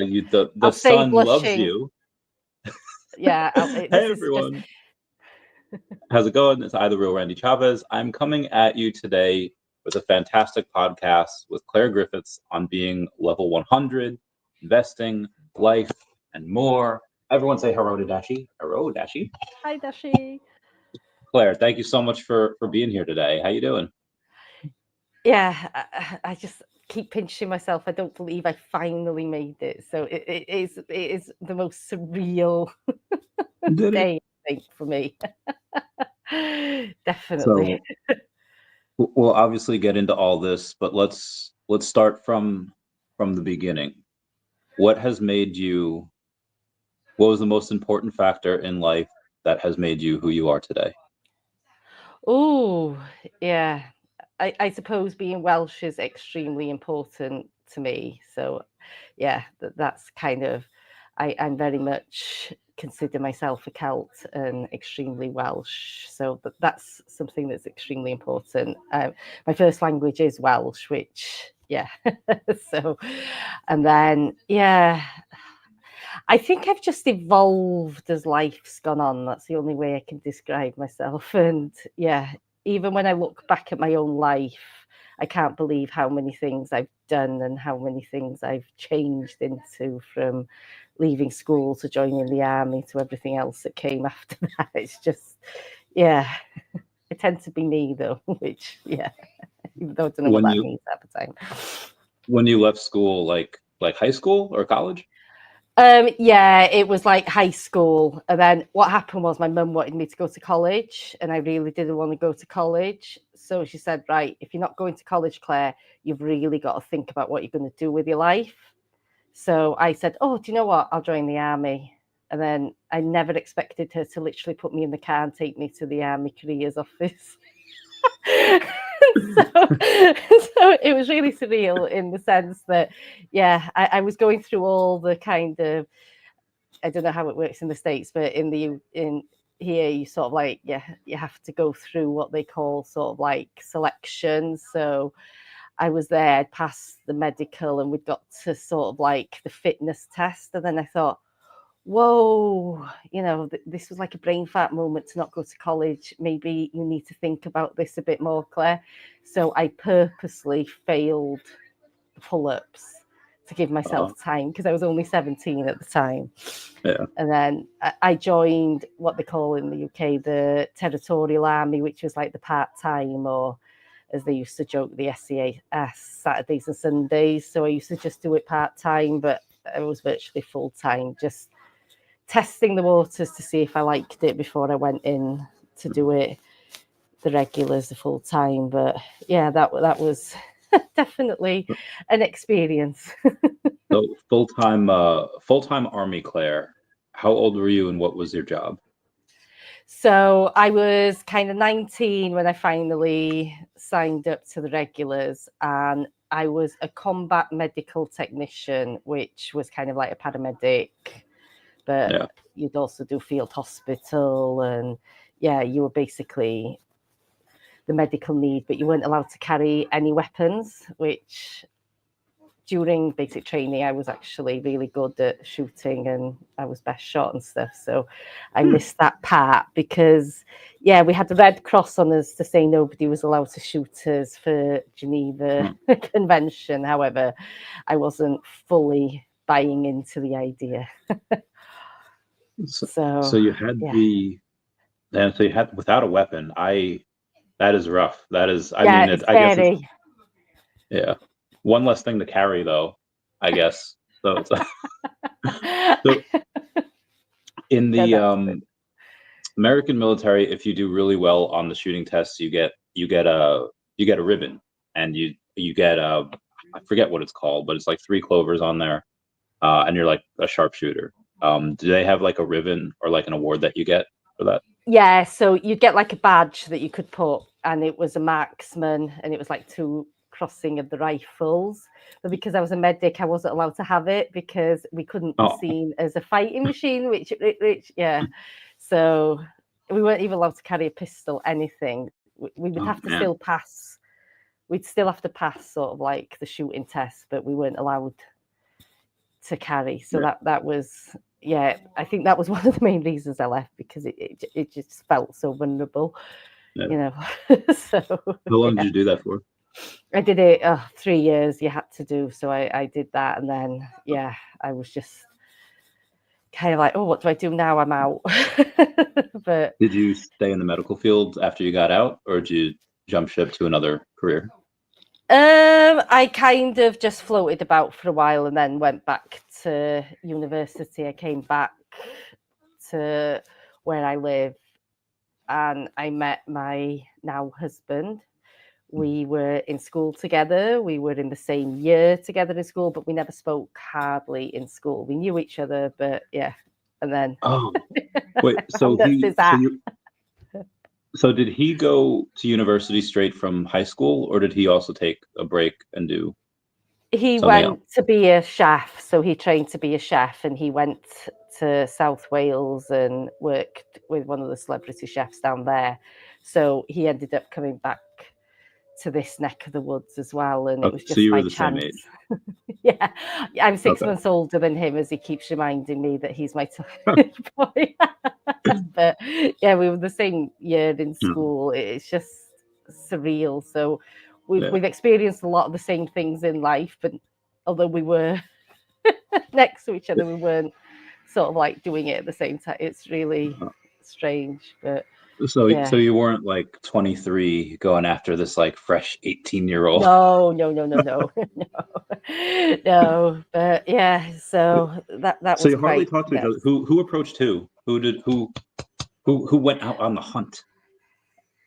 I'll the stay sun loves blushing. you. Yeah. Hey This is just. everyone, how's it going? It's I, the real Randy Chavez. I'm coming at you today with a fantastic podcast with Claire Griffiths on being level 100, investing, life, and more. Everyone say hello to Dashi. Hello, Dashi. Hi, Dashi. Claire, thank you so much for being here today. How you doing? Yeah, I just keep pinching myself. I don't believe I finally made it. So it is the most surreal Did it? day, I think, for me. Definitely. So we'll obviously get into all this, but let's start from the beginning. What has made you? What was the most important factor in life that has made you who you are today? Oh, yeah. I suppose being Welsh is extremely important to me. So, yeah, that's kind of, I'm very much consider myself a Celt and extremely Welsh. So that's something that's extremely important. My first language is Welsh, which, yeah. So, and then, yeah. I think I've just evolved as life's gone on. That's the only way I can describe myself. And yeah, even when I look back at my own life, I can't believe how many things I've done and how many things I've changed into, from leaving school to joining the army to everything else that came after that. It's just, yeah, I tend to be me though, which, yeah, even though I don't know what When that you means at the time. when you left school, like high school or college? Yeah, it was like high school. And then what happened was my mum wanted me to go to college, and I really didn't want to go to college. So she said, right, if you're not going to college, Claire, you've really got to think about what you're going to do with your life. So I said, oh, do you know what? I'll join the army. And then I never expected her to literally put me in the car and take me to the army careers office. So it was really surreal in the sense that, yeah, I was going through all the kind of, I don't know how it works in the States, but in here you sort of like, yeah, you have to go through what they call sort of like selection. So I was there, I'd passed the medical, and we'd got to sort of like the fitness test, and then I thought, whoa, this was like a brain fart moment to not go to college. Maybe you need to think about this a bit more, Claire. So I purposely failed the pull-ups to give myself time, because I was only 17 at the time. Yeah. And then I joined what they call in the UK the Territorial Army, which was like the part-time, or as they used to joke, the SAS, Saturdays and Sundays. So I used to just do it part-time, but I was virtually full-time, just testing the waters to see if I liked it before I went in to do it the regulars the full time. But yeah, that was definitely an experience. So full time Army, Claire. How old were you and what was your job? So I was kind of 19 when I finally signed up to the regulars, and I was a combat medical technician, which was kind of like a paramedic, but Yeah. you'd also do field hospital, and yeah, you were basically the medical need, but you weren't allowed to carry any weapons, which during basic training, I was actually really good at shooting, and I was best shot and stuff. So I missed that part because, yeah, we had the Red Cross on us to say nobody was allowed to shoot us for Geneva Convention. However, I wasn't fully buying into the idea. So you had yeah. and so you had without a weapon. That is rough. That is, I Yeah, mean, it's I guess it's, scary. yeah, one less thing to carry though, I guess. So it's so in Yeah, the American military, if you do really well on the shooting tests, you get a ribbon, and you get I forget what it's called, but it's like three clovers on there, and you're like a sharpshooter. Do they have like a ribbon or like an award that you get for that? yeah, so you get like a badge that you could put, and it was a marksman, and it was like 2 crossing of the rifles. But because I was a medic, I wasn't allowed to have it because we couldn't be Oh, seen as a fighting machine, which yeah. So we weren't even allowed to carry a pistol, anything. We would oh have to man. still pass. We'd still have to pass sort of like the shooting test, but we weren't allowed to carry. So that was, yeah, I think that was one of the main reasons I left, because it just felt so vulnerable, you know. So how long did you do that for? I did it 3 years. You had to do, so I did that, and then I was just kind of like, oh, what do I do now? I'm out. But did you stay in the medical field after you got out, or did you jump ship to another career? I kind of just floated about for a while and then went back to university. I came back to where I live and I met my now husband. We were in school together. We were in the same year together in school, but we never spoke hardly in school. We knew each other, but and then wait, so did he go to university straight from high school, or did he also take a break and do? He went to be a chef, so he trained to be a chef, and he went to South Wales and worked with one of the celebrity chefs down there. So he ended up coming back to this neck of the woods as well, and it was just so you were by the chance. same age. Yeah, I'm 6 months older than him, as he keeps reminding me that he's my teenage boy. But yeah, we were the same year in school. It's just surreal. So we've experienced a lot of the same things in life, but although we were next to each other, we weren't sort of like doing it at the same time. It's really strange, but so you weren't like 23 going after this like fresh 18-year-old. No. No. But yeah, so that so was you hardly quite talked to each other. Who approached who went out on the hunt?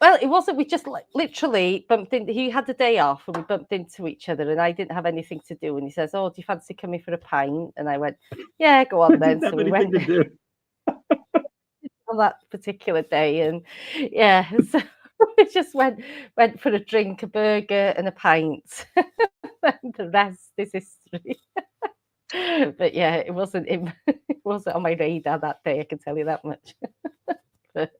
Well, it wasn't. We just literally bumped in. He had the day off, and we bumped into each other. And I didn't have anything to do. And he says, "Oh, do you fancy coming for a pint?" And I went, "Yeah, go on then." So we went to do. on that particular day, and so we just went for a drink, a burger, and a pint. And the rest is history. But yeah, it wasn't on my radar that day. I can tell you that much. But,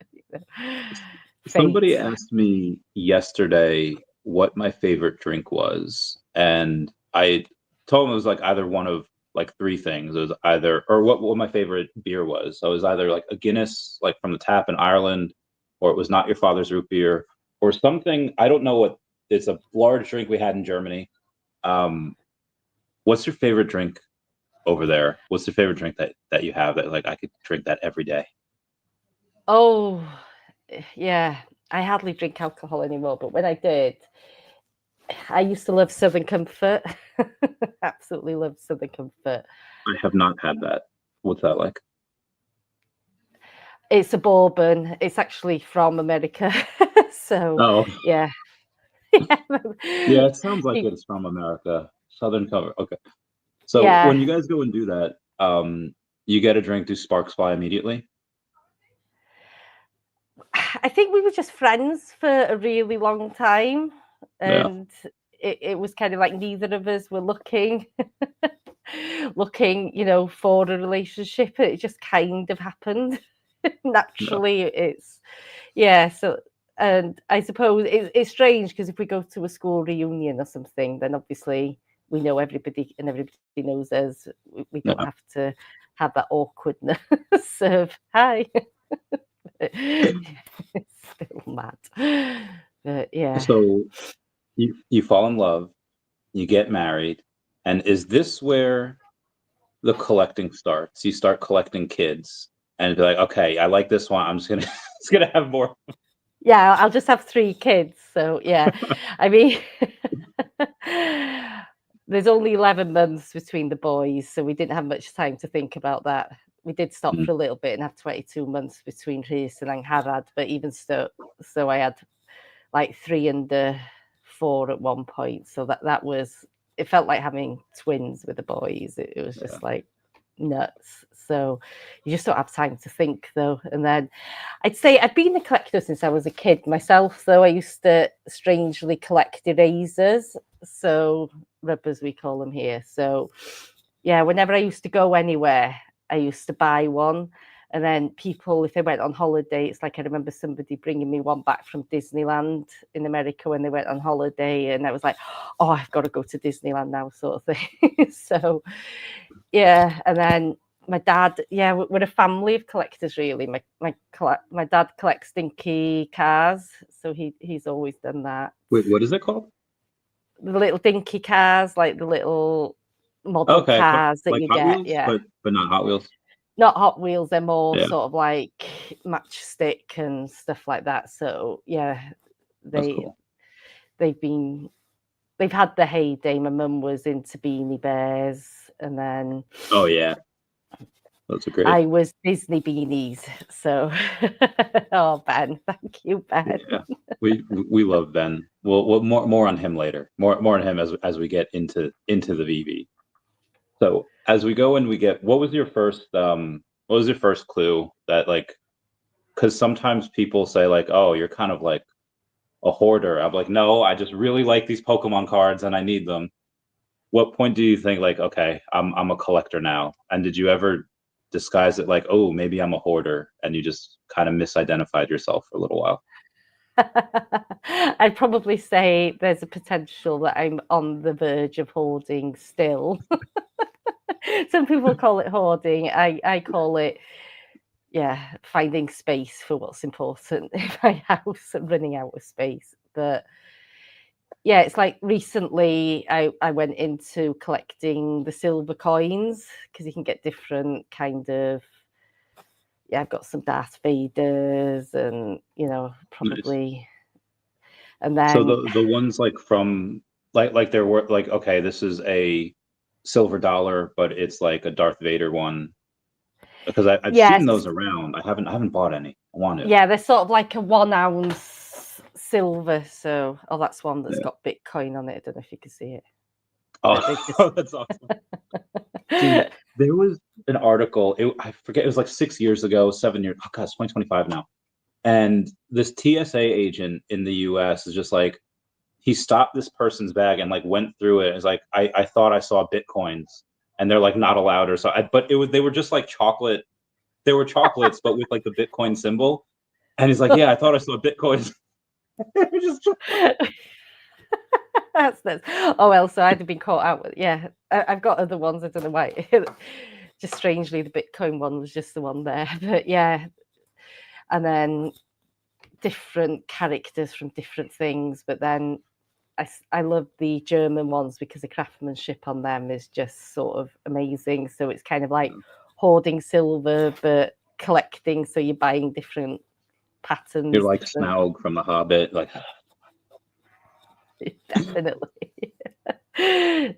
somebody asked me yesterday what my favorite drink was, and I told him it was like either one of like three things. It was either, or what my favorite beer was. So it was either like a Guinness, like from the tap in Ireland, or it was Not Your Father's Root Beer, or something. I don't know what. It's a large drink we had in Germany. What's your favorite drink over there? What's your favorite drink that you have that like I could drink that every day? Oh, yeah. I hardly drink alcohol anymore, but when I did, I used to love Southern Comfort. Absolutely love Southern Comfort. I have not had that. What's that like? It's a bourbon. It's actually from America. So, yeah. Yeah, it sounds like it's from America. Southern Comfort. Okay. So when you guys go and do that, you get a drink, do sparks fly immediately? I think we were just friends for a really long time. And it was kind of like neither of us were looking, for a relationship. It just kind of happened naturally. So, and I suppose it's strange because if we go to a school reunion or something, then obviously we know everybody and everybody knows us. We don't have to have that awkwardness of hi. It's still mad, but yeah. So you fall in love, you get married, and is this where the collecting starts? You start collecting kids and be like, okay, I like this one. I'm just gonna have more. Yeah, I'll just have 3 kids. So yeah, I mean, there's only 11 months between the boys, so we didn't have much time to think about that. We did stop for a little bit and have 22 months between Rhys and Angharad, but even so I had like 3 and 4 at one point. So that was, it felt like having twins with the boys. It was just like nuts. So you just don't have time to think though. And then I'd say I've been a collector since I was a kid myself, though. I used to strangely collect erasers, so rubbers we call them here. So yeah, whenever I used to go anywhere, I used to buy one. And then people, if they went on holiday, it's like I remember somebody bringing me one back from Disneyland in America when they went on holiday, and I was like, oh, I've got to go to Disneyland now, sort of thing. So, yeah. And then my dad, yeah, we're a family of collectors, really. My dad collects dinky cars, so he's always done that. Wait, what is it called? The little dinky cars, like the little model cars that like you Hot get, Wheels, yeah. but not Hot Wheels. Not Hot Wheels, they're more Yeah. sort of like Matchstick and stuff like that. So yeah, Cool. they've had the heyday. My mum was into Beanie Bears, and then oh yeah, those are great. I was Disney beanies. So oh, Ben, thank you, Ben. Yeah, we love Ben. We'll more on him later. More on him as we get into the VeVe. So as we go and we get, what was your first clue that, like, because sometimes people say like, oh, you're kind of like a hoarder. I'm like, no, I just really like these Pokemon cards and I need them. What point do you think like, okay, I'm a collector now? And did you ever disguise it like, oh, maybe I'm a hoarder, and you just kind of misidentified yourself for a little while? I'd probably say there's a potential that I'm on the verge of hoarding still. Some people call it hoarding. I call it, yeah, finding space for what's important in my house and running out of space. But yeah, it's like recently I went into collecting the silver coins, because you can get different kind of, yeah, I've got some Darth Vaders and, probably. Nice. And then so the ones like from like there were like, okay, this is a silver dollar, but it's like a Darth Vader one, because I've seen those around. I haven't bought any. I want to. Yeah, they're sort of like a 1 ounce silver. So, that's one that's got Bitcoin on it. I don't know if you can see it. Oh, that's awesome. Dude, there was an article. I forget. It was like 6 years ago, 7 years. Oh God, it's 2025 now. And this TSA agent in the US is just like, he stopped this person's bag and like went through it. It's like, I thought I saw Bitcoins, and they're like not allowed or so. But they were just like chocolate. They were chocolates, but with like the Bitcoin symbol. And he's like, yeah, I thought I saw Bitcoins. That's nice. Oh well, so I'd have been caught out with, yeah. I've got other ones. I don't know why. Just strangely, the Bitcoin one was just the one there. But yeah, and then different characters from different things. But then I love the German ones because the craftsmanship on them is just sort of amazing. So it's kind of like hoarding silver, but collecting. So you're buying different patterns. You're like Smaug from The Hobbit, like.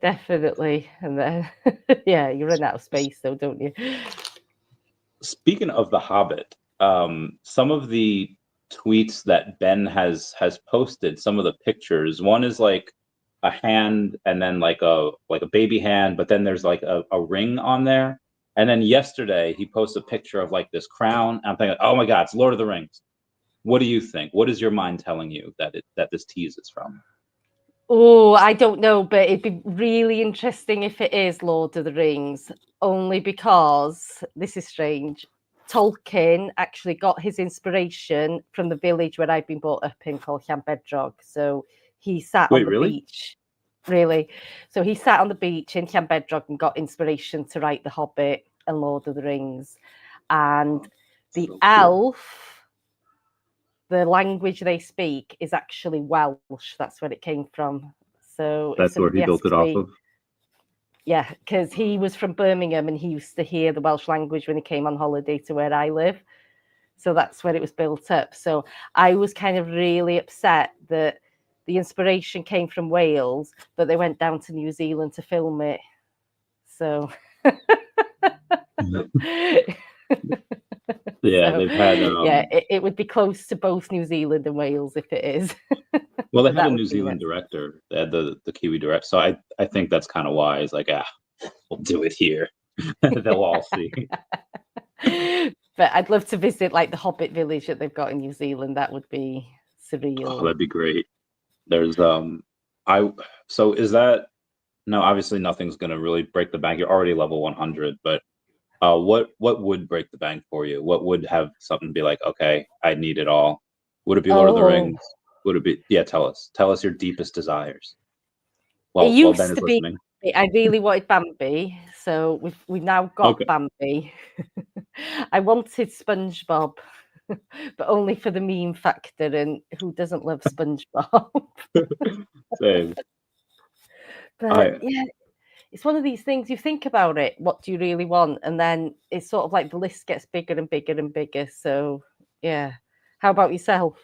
Definitely. And then yeah, you run out of space though, don't you? Speaking of The Hobbit, some of the tweets that Ben has posted, some of the pictures, one is like a hand and then like a baby hand, but then there's like a ring on there. And then yesterday he posted a picture of like this crown. I'm thinking, oh my God, it's Lord of the Rings. What do you think? What is your mind telling you that this tease is from? Oh, I don't know, but it'd be really interesting if it is Lord of the Rings, only because, this is strange, Tolkien actually got his inspiration from the village where I've been brought up in, called Llanbedrog. So he sat on the beach. Really? So he sat on the beach in Llanbedrog and got inspiration to write The Hobbit and Lord of the Rings. And the elf, the language they speak is actually Welsh. That's where it came from. So that's where he built it off of? Yeah, because he was from Birmingham and he used to hear the Welsh language when he came on holiday to where I live. So that's where it was built up. So I was kind of really upset that the inspiration came from Wales, but they went down to New Zealand to film it. So yeah, so, they've had it would be close to both New Zealand and Wales if it is. Well, they had a New Zealand director. They had the Kiwi director. So I think that's kind of why it's like, we'll do it here. They'll all see. But I'd love to visit like the Hobbit village that they've got in New Zealand. That would be surreal. Oh, that'd be great. There's so is that, no, obviously nothing's gonna really break the bank. You're already level 100, but what would break the bank for you? What would have something be like, okay, I need it all? Would it be Lord of the Rings? Would it be? Yeah, tell us your deepest desires. It While Ben used is to be. listening. I really wanted Bambi, so we've now got Okay. Bambi. I wanted SpongeBob, but only for the meme factor, and who doesn't love SpongeBob? Same. But yeah, it's one of these things. You think about it, what do you really want, and then it's sort of like the list gets bigger and bigger and bigger. So yeah, how about yourself?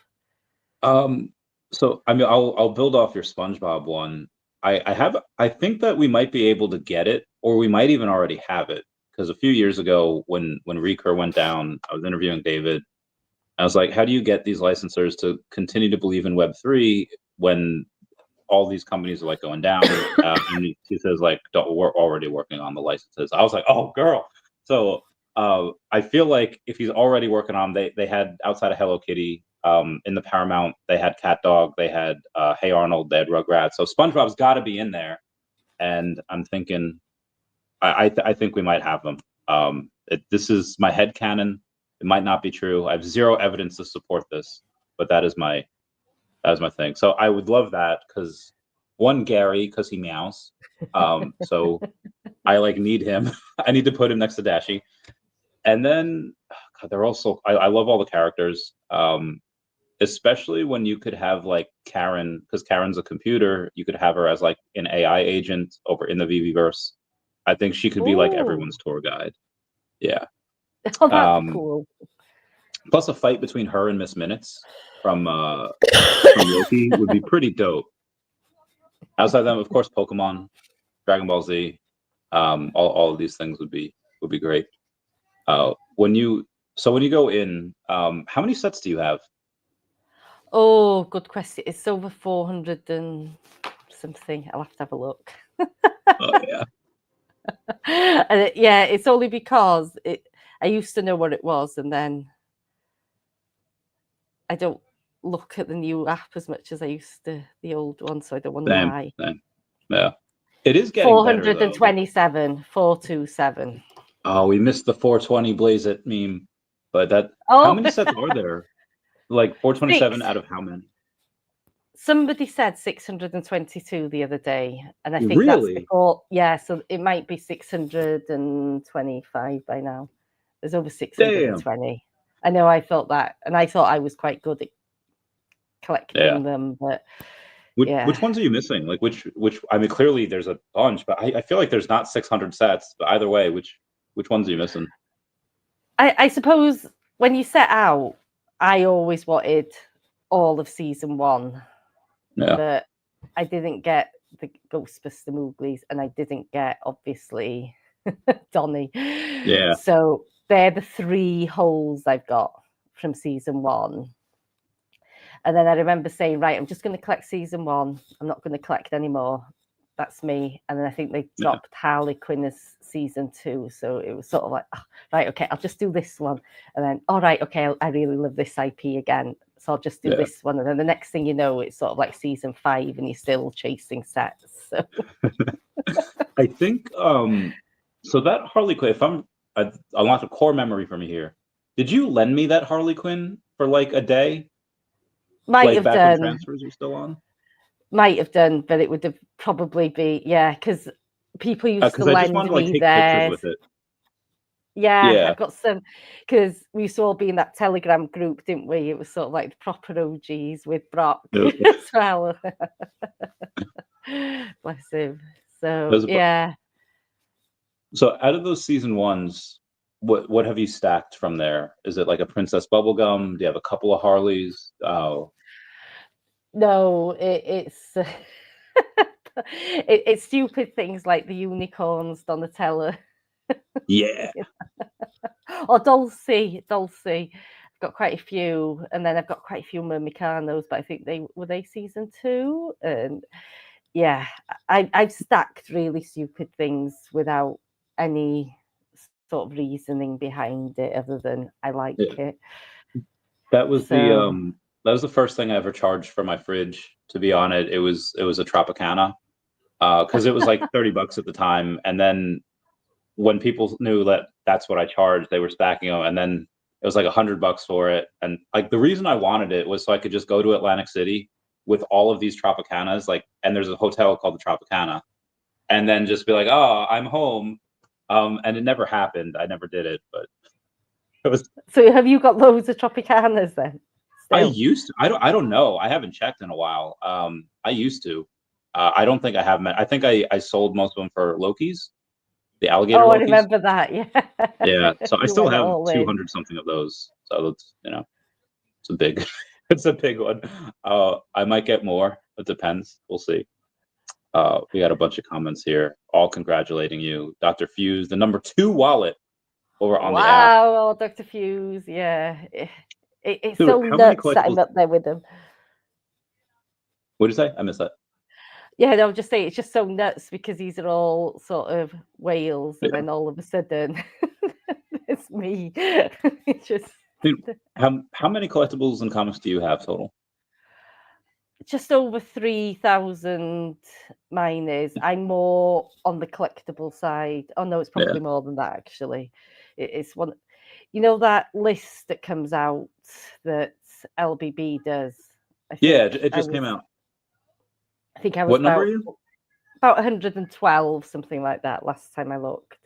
So I mean, I'll build off your SpongeBob one. I think that we might be able to get it, or we might even already have it. Because a few years ago, when Recur went down, I was interviewing David. I was like, how do you get these licensors to continue to believe in Web3 when all these companies are like going down? And he says like, we're already working on the licenses. I was like, oh girl. So I feel like if he's already working on, they had outside of Hello Kitty, in the Paramount, they had Cat Dog, they had Hey Arnold, they had Rugrats. So SpongeBob's got to be in there, and I'm thinking, I think we might have them. This is my headcanon. It might not be true. I have zero evidence to support this, but that is my thing. So I would love that because one, Gary, because he meows. So I like need him. I need to put him next to Dashi. And then God, they're also I love all the characters. Especially when you could have like Karen, because Karen's a computer, you could have her as like an AI agent over in the VeVe-verse. I think she could be like everyone's tour guide. Yeah. Oh, that's cool. Plus a fight between her and Miss Minutes from Loki would be pretty dope. Outside them, of course, Pokemon, Dragon Ball Z, all of these things would be great. When you go in, how many sets do you have? Oh, good question. It's over 400 and something. I'll have to have a look. Oh yeah. And yeah, it's only because I used to know what it was, and then I don't look at the new app as much as I used to the old one, so I don't wonder why. Same. Yeah. It is getting 427, better, 427. Oh, we missed the 420 Blaze It meme. But how many sets are there? Like 427 out of how many? Somebody said 622 the other day, and I think really? that's before. Yeah, so it might be 625 by now. There's over 620. Damn. I know. I thought that, and I thought I was quite good at collecting them, but which ones are you missing? Like which? I mean, clearly there's a bunch, but I feel like there's not 600 sets. But either way, which ones are you missing? I suppose when you set out, I always wanted all of season 1. Yeah. But I didn't get the Ghostbuster Mooglies, and I didn't get, obviously, Donnie. Yeah. So they're the 3 holes I've got from season 1. And then I remember saying, right, I'm just going to collect season 1. I'm not going to collect anymore. That's me. And then I think they dropped Harley Quinn as season 2. So it was sort of like, oh, right, okay, I'll just do this one. And then, all right, okay, I really love this IP again. So I'll just do this one. And then the next thing you know, it's sort of like season 5 and you're still chasing sets. So I think, so that Harley Quinn, if I want a core memory from you here. Did you lend me that Harley Quinn for like a day? Might have done. When transfers are still on? Might have done, but it would have probably be, because people used to lend me theirs. With it. Yeah, I've got some, because we used to all be in that Telegram group, didn't we? It was sort of like the proper OGs with Brock as well. Bless him. So, yeah. So out of those season 1s, what have you stacked from there? Is it like a Princess Bubblegum? Do you have a couple of Harleys? Oh. No, it's it's stupid things like the unicorns, Donatella. Yeah. Or Dulcie. I've got quite a few, and then I've got quite a few Mermicanos, but I think they were season 2. And yeah, I've stacked really stupid things without any sort of reasoning behind it other than I like it. That was the first thing I ever charged for my fridge. To be on it was a Tropicana, because it was like $30 at the time, and then when people knew that that's what I charged, they were stacking them, and then it was like $100 for it. And like the reason I wanted it was so I could just go to Atlantic City with all of these Tropicanas, like, and there's a hotel called the Tropicana, and then just be like, oh, I'm home. And it never happened. I never did it, but it was. So have you got loads of Tropicanas then? I Still? used to. I don't know. I haven't checked in a while. I used to. I don't think I have. I think I sold most of them for Lokis, the alligator Oh, I Lokis. remember that. Yeah. Yeah. So I You still went have all in. 200 something of those. So it's, you know, it's a big, it's a big one. I might get more. It depends. We'll see. We got a bunch of comments here, all congratulating you, Dr. Fuse, the #2 wallet over on the app. Wow, Dr. Fuse. Yeah. It's Dude, so how many nuts that I'm collectibles? up there with them. What did you say? I missed that. Yeah, no, I'm just saying it's just so nuts because these are all sort of whales, and Yeah. then all of a sudden it's me. It's just Dude, how many collectibles and comics do you have total? just over 3,000 mine is. I'm more on the collectible side. Oh no, it's probably more than that actually. It's one, you know, that list that comes out that LBB does. I think Yeah, it just came out. I think I was What number are you? about 112, something like that. Last time I looked.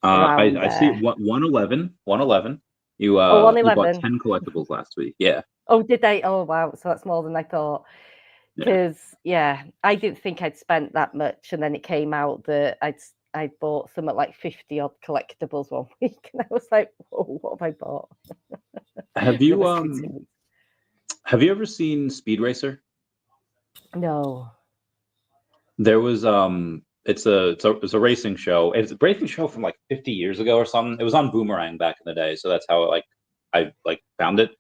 I see 111. 111. You bought 111. 10 collectibles last week. Yeah. Oh, did they? Oh, wow. So that's more than I thought. Because I didn't think I'd spent that much, and then it came out that I'd bought some at like 50 odd collectibles one week, and I was like, "Whoa, what have I bought?" Have you ever seen Speed Racer? No. There was it's a racing show. It's a racing show from like 50 years ago or something. It was on Boomerang back in the day, so that's how I found it.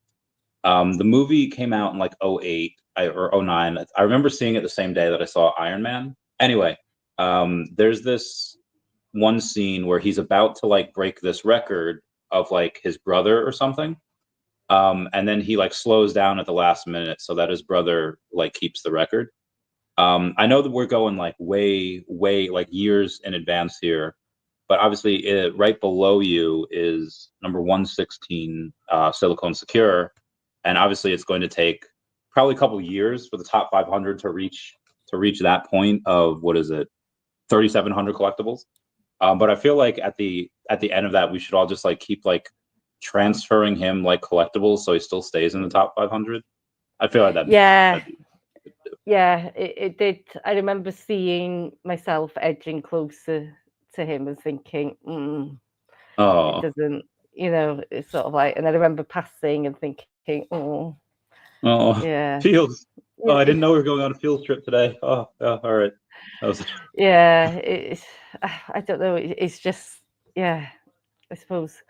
The movie came out in like 08 or 09. I remember seeing it the same day that I saw Iron Man. Anyway, there's this one scene where he's about to like break this record of like his brother or something. And then he like slows down at the last minute so that his brother like keeps the record. I know that we're going like way like years in advance here, but obviously right below you is number 116, Silicone Secure, and obviously it's going to take probably a couple of years for the top 500 to reach that point of, what is it, 3,700 collectibles. But I feel like at the end of that, we should all just like keep like transferring him like collectibles so he still stays in the top 500. I feel like that'd be it did. I remember seeing myself edging closer to him and thinking, it doesn't, it's sort of like, and I remember passing and thinking, yeah. Fields. Oh, I didn't know we were going on a field trip today. Oh, all right. Yeah, I don't know. It's just, I suppose,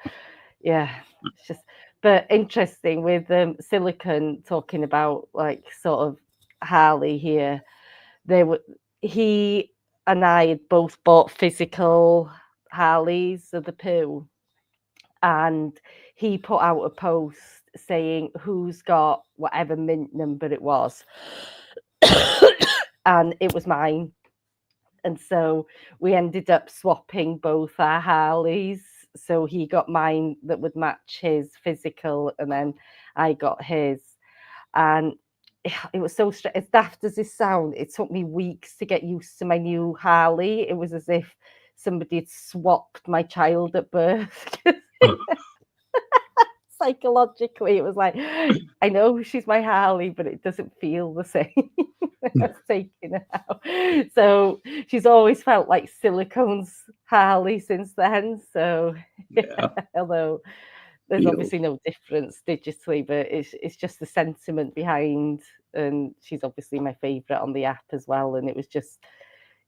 it's just, but interesting with Silicon talking about like sort of Harley here. He and I had both bought physical Harleys of the Pooh, and he put out a post saying who's got whatever mint number it was, and it was mine. And so we ended up swapping both our Harleys. So he got mine that would match his physical, and then I got his. And it was so as daft as this sound, it took me weeks to get used to my new Harley. It was as if somebody had swapped my child at birth. Psychologically, it was like, I know she's my Harley, but it doesn't feel the same. I was taking her out. So she's always felt like Silicone's Harley since then. So although there's obviously no difference digitally, but it's just the sentiment behind. And she's obviously my favorite on the app as well. And it was just,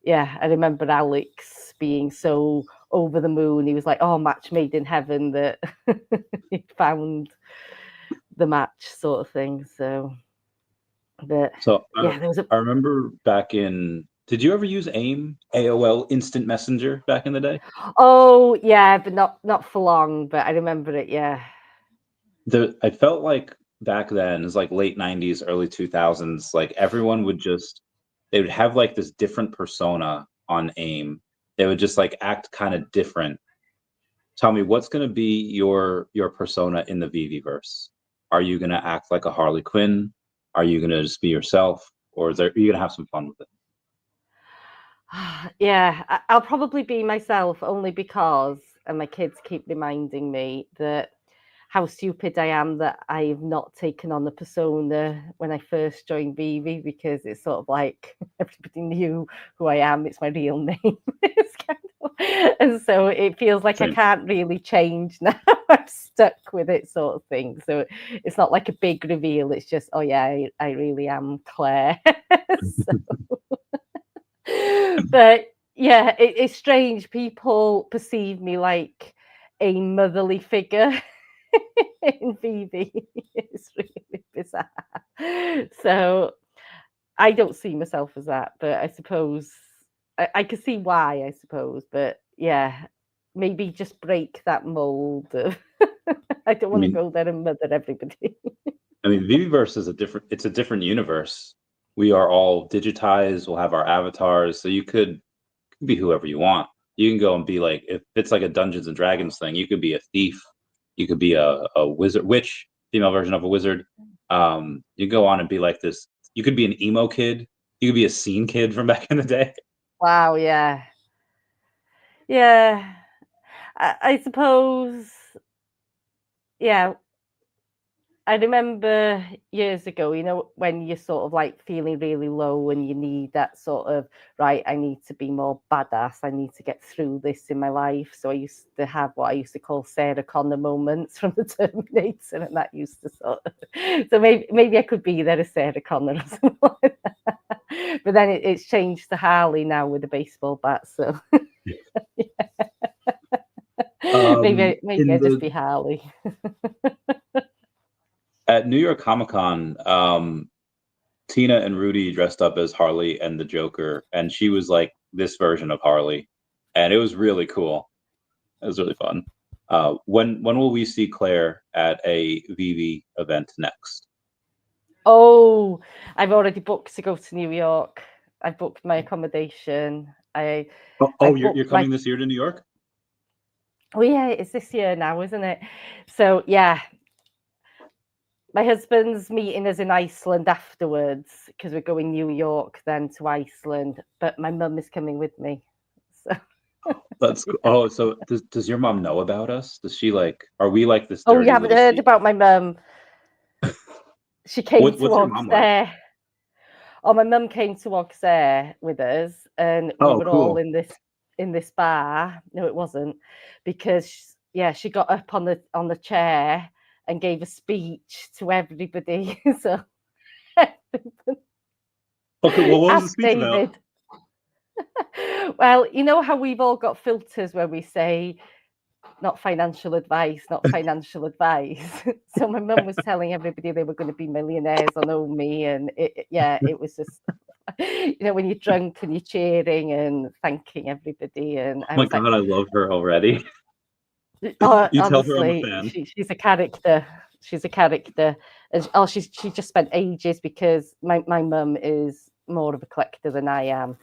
I remember Alex being so over the moon. He was like, "Oh, match made in heaven," that he found the match, sort of thing. So, but there was I remember back in. Did you ever use AIM, AOL Instant Messenger, back in the day? Oh yeah, but not for long. But I remember it. Yeah. I felt like back then, it's like late 90s, early 2000s. Like everyone would they would have like this different persona on AIM. They would just like act kind of different. Tell me, what's going to be your persona in the VeVe-verse? Are you going to act like a Harley Quinn? Are you going to just be yourself, or are you going to have some fun with it? Yeah, I'll probably be myself, only because, and my kids keep reminding me that how stupid I am that I've not taken on the persona when I first joined VeVe, because it's sort of like everybody knew who I am. It's my real name. And so it feels like I can't really change now. I'm stuck with it, sort of thing. So it's not like a big reveal. It's just, oh yeah, I really am Claire. But yeah, it's strange. People perceive me like a motherly figure in VeVe. It's really bizarre. So I don't see myself as that, but I suppose I can see why, I suppose. But yeah, maybe just break that mold of I don't want to go there and mother everybody. I mean, VeVeverse is it's a different universe. We are all digitized. We'll have our avatars, so you could be whoever you want. You can go and be like, if it's like a Dungeons and Dragons thing, you could be a thief. You could be a wizard, witch, female version of a wizard. You go on and be like this. You could be an emo kid. You could be a scene kid from back in the day. Wow, yeah. Yeah. I suppose, yeah. I remember years ago, when you're sort of like feeling really low and you need that sort of, right, I need to be more badass. I need to get through this in my life. So I used to have what I used to call Sarah Connor moments from the Terminator, and that used to sort of, so maybe I could be there as Sarah Connor or something like that. But then it's changed to Harley now with the baseball bat. So maybe I just be Harley. At New York Comic Con, Tina and Rudy dressed up as Harley and the Joker, and she was like this version of Harley, and it was really cool. It was really fun. When will we see Claire at a VeVe event next? Oh, I've already booked to go to New York. I've booked my accommodation. You're coming this year to New York? Oh yeah, it's this year now, isn't it? So yeah, my husband's meeting us in Iceland afterwards, because we're going New York then to Iceland. But my mum is coming with me. So that's cool. Oh, so does your mom know about us? Does she like? Are we like this? Oh, you haven't heard about my mum? She came to Auxerre. Oh, my mum came to Auxerre with us, and we were all in this bar. No, it wasn't, because she got up on the chair and gave a speech to everybody. So, okay, well, what was the speech David about? Well, you know how we've all got filters where we say, not financial advice, not financial advice. So my mum was telling everybody they were going to be millionaires on Omi, and it was just, when you're drunk and you're cheering and thanking everybody. And oh my God, I love her already. Oh, you honestly, tell her I'm a fan. She's a character. She's a character. And she just spent ages, because my mum is more of a collector than I am.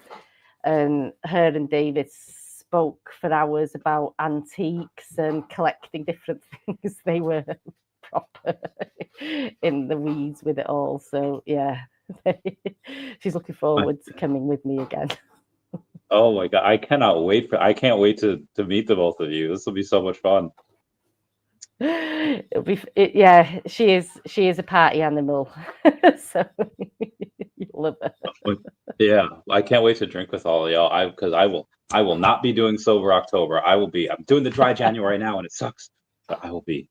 And her and David spoke for hours about antiques and collecting different things. They were proper in the weeds with it all. So yeah, she's looking forward to coming with me again. Oh my God, I can't wait to meet the both of you. This will be so much fun. She is a party animal. So you love her. Yeah, I can't wait to drink with all of y'all. Because I will not be doing sober October. I'm doing the dry January now, and it sucks. But I will be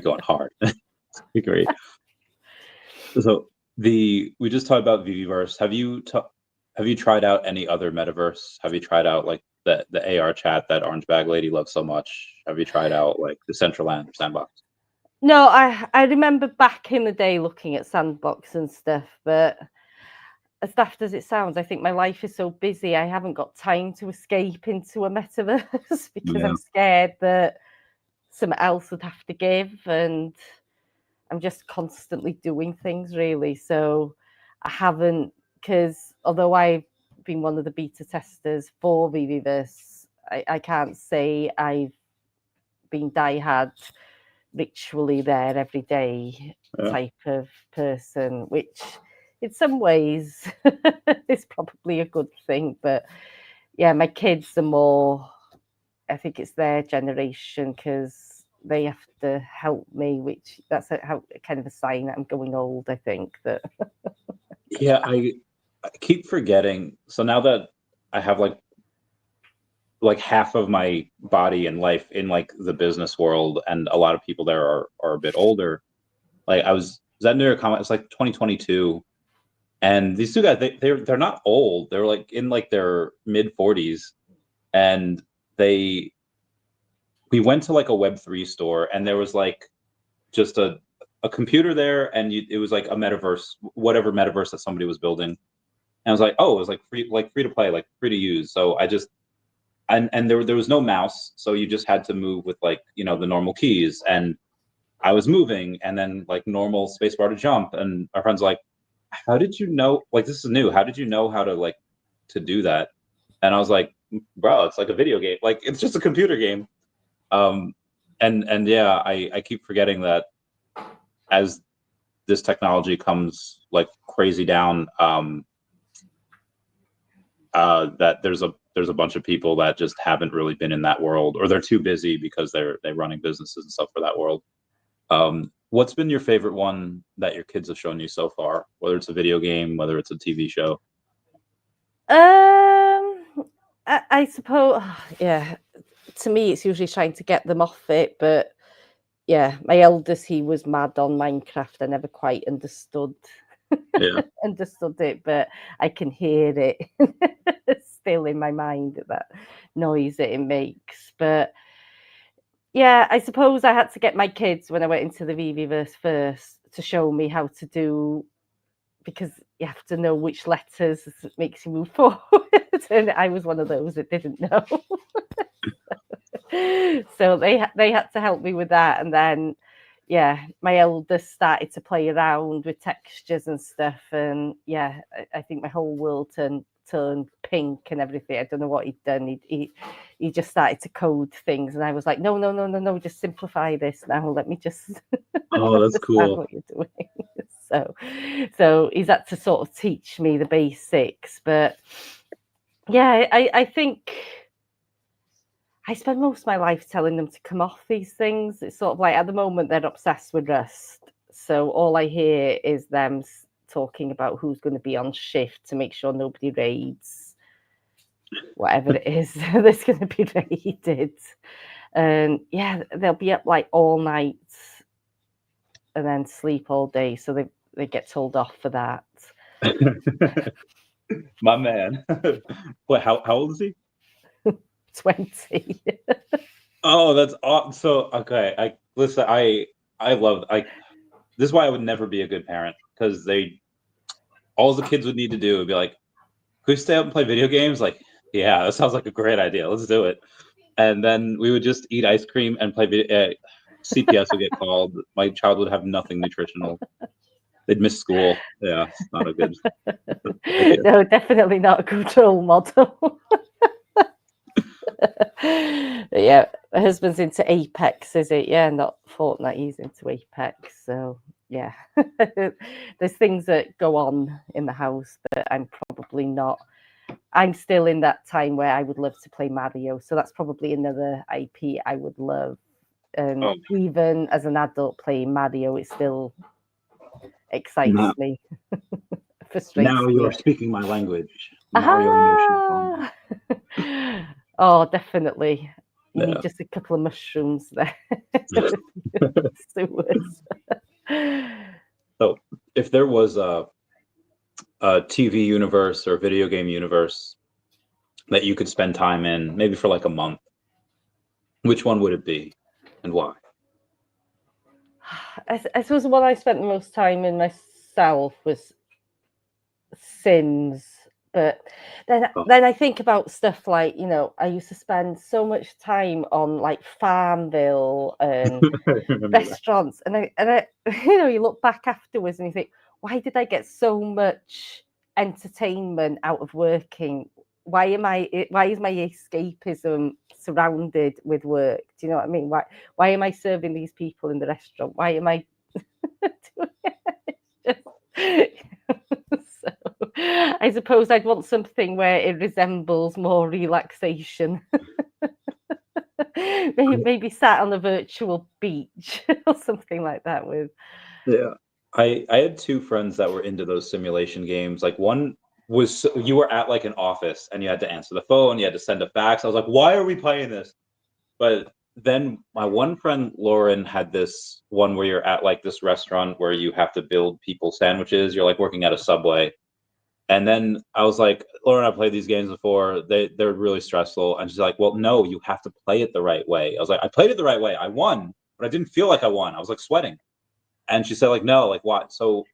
going hard. It's be great. So we just talked about VeVeverse. Have you tried out any other metaverse? Have you tried out like the AR chat that Orange Bag Lady loves so much? Have you tried out like the Decentraland or Sandbox? No, I remember back in the day looking at Sandbox and stuff, but as daft as it sounds, I think my life is so busy, I haven't got time to escape into a metaverse because I'm scared that something else would have to give, and I'm just constantly doing things, really. So I haven't, because although I've been one of the beta testers for VeVe. I can't say I've been diehard, literally there every day type of person, which in some ways is probably a good thing. But yeah, my kids are more, I think it's their generation, because they have to help me, which that's kind of a sign that I'm going old, I think. That Yeah, I keep forgetting. So now that I have like half of my body and life in like the business world, and a lot of people there are a bit older. Like I was at New York Comic, it's like 2022, and these two guys, they're not old. They're like in like their mid 40s, and we went to like a Web3 store, and there was like just a computer there, and it was like a metaverse, whatever metaverse that somebody was building. And I was like, oh, it was like free to play, like free to use. So I just and there was no mouse, so you just had to move with like, you know, the normal keys. And I was moving, and then like normal spacebar to jump. And our friend's like, how did you know, like, this is new, how did you know how to like to do that? And I was like, bro, it's like a video game, like it's just a computer game. And yeah, I keep forgetting that as this technology comes like crazy down, that there's a bunch of people that just haven't really been in that world, or they're too busy because they're running businesses and stuff for that world. What's been your favorite one that your kids have shown you so far, whether it's a video game, whether it's a TV show? I suppose, yeah, to me it's usually trying to get them off it. But yeah, my eldest, he was mad on Minecraft. I never quite understood it, but I can hear it still in my mind, that noise that it makes. But yeah, I suppose I had to get my kids, when I went into the VeVe first, to show me how to do, because you have to know which letters makes you move forward. And I was one of those that didn't know. So they had to help me with that. And then yeah, my eldest started to play around with textures and stuff, and yeah, I think my whole world turned pink and everything. I don't know what he'd done. He just started to code things, and I was like, no, just simplify this now. Let me just Oh, that's cool. what you're doing. So he's had to sort of teach me the basics. But yeah, I think I spend most of my life telling them to come off these things. It's sort of like, at the moment, they're obsessed with Rust. So all I hear is them talking about who's going to be on shift to make sure nobody raids whatever it is that's going to be raided. And yeah, they'll be up like all night and then sleep all day. So they get told off for that. My man. What, how old is he? 20. Oh, that's awesome. So okay, I love this is why I would never be a good parent, because all the kids would need to do would be like, could we stay up and play video games? Like, yeah, that sounds like a great idea, let's do it. And then we would just eat ice cream and play video. CPS would get called. My child would have nothing nutritional. They'd miss school. Yeah, it's not a good idea. No, definitely not a good role model. Yeah, my husband's into Apex, is it? Yeah, not Fortnite, he's into Apex. So yeah, there's things that go on in the house, but I'm probably not. I'm still in that time where I would love to play Mario, so that's probably another IP I would love. And even as an adult playing Mario, it still excites me. Now you're speaking my language. Mario emotion. Oh, definitely. You need just a couple of mushrooms there. So if there was a TV universe or video game universe that you could spend time in, maybe for like a month, which one would it be and why? I suppose the one I spent the most time in myself was Sims. But then I think about stuff like, you know, I used to spend so much time on like Farmville and restaurants, and I you know, you look back afterwards and you think, why did I get so much entertainment out of working? Why is my escapism surrounded with work? Do you know what I mean? Why am I serving these people in the restaurant? Why am I doing it? So I suppose I'd want something where it resembles more relaxation. Maybe sat on a virtual beach or something like that with. Yeah. I had two friends that were into those simulation games. Like one was you were at like an office and you had to answer the phone, you had to send a fax. I was like, why are we playing this? But then my one friend Lauren had this one where you're at like this restaurant where you have to build people sandwiches. You're like working at a Subway. And then I was like, Lauren, I played these games before. They're really stressful. And she's like, well, no, you have to play it the right way. I was like, I played it the right way. I won, but I didn't feel like I won. I was like sweating. And she said, like, no, like what? So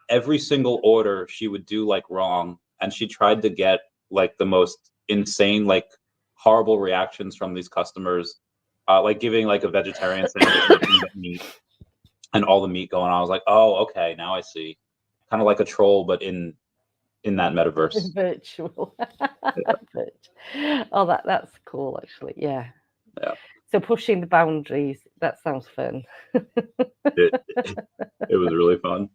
every single order she would do like wrong. And she tried to get like the most insane, like horrible reactions from these customers, like giving like a vegetarian sandwich nothing but meat and all the meat going on. I was like, oh, okay, now I see. Kind of like a troll, but in that metaverse. Virtual. Oh, that's cool, actually. Yeah. Yeah. So pushing the boundaries, that sounds fun. It was really fun.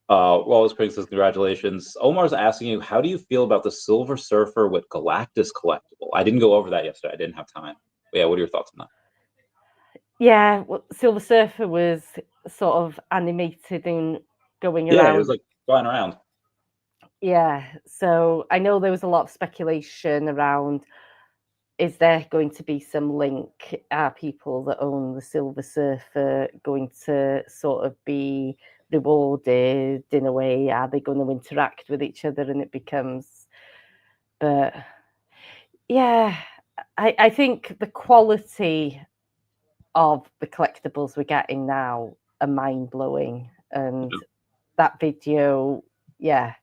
Wallace Pring says, congratulations. Omar's asking you, how do you feel about the Silver Surfer with Galactus collectible? I didn't go over that yesterday. I didn't have time. But yeah, what are your thoughts on that? Yeah, well, Silver Surfer was sort of animated and going around. Yeah, it was like flying around. Yeah, so I know there was a lot of speculation around, is there going to be some link? Are people that own the Silver Surfer going to sort of be rewarded in a way? Are they going to interact with each other and it becomes... But yeah, I think the quality of the collectibles we're getting now are mind-blowing. And that video, yeah,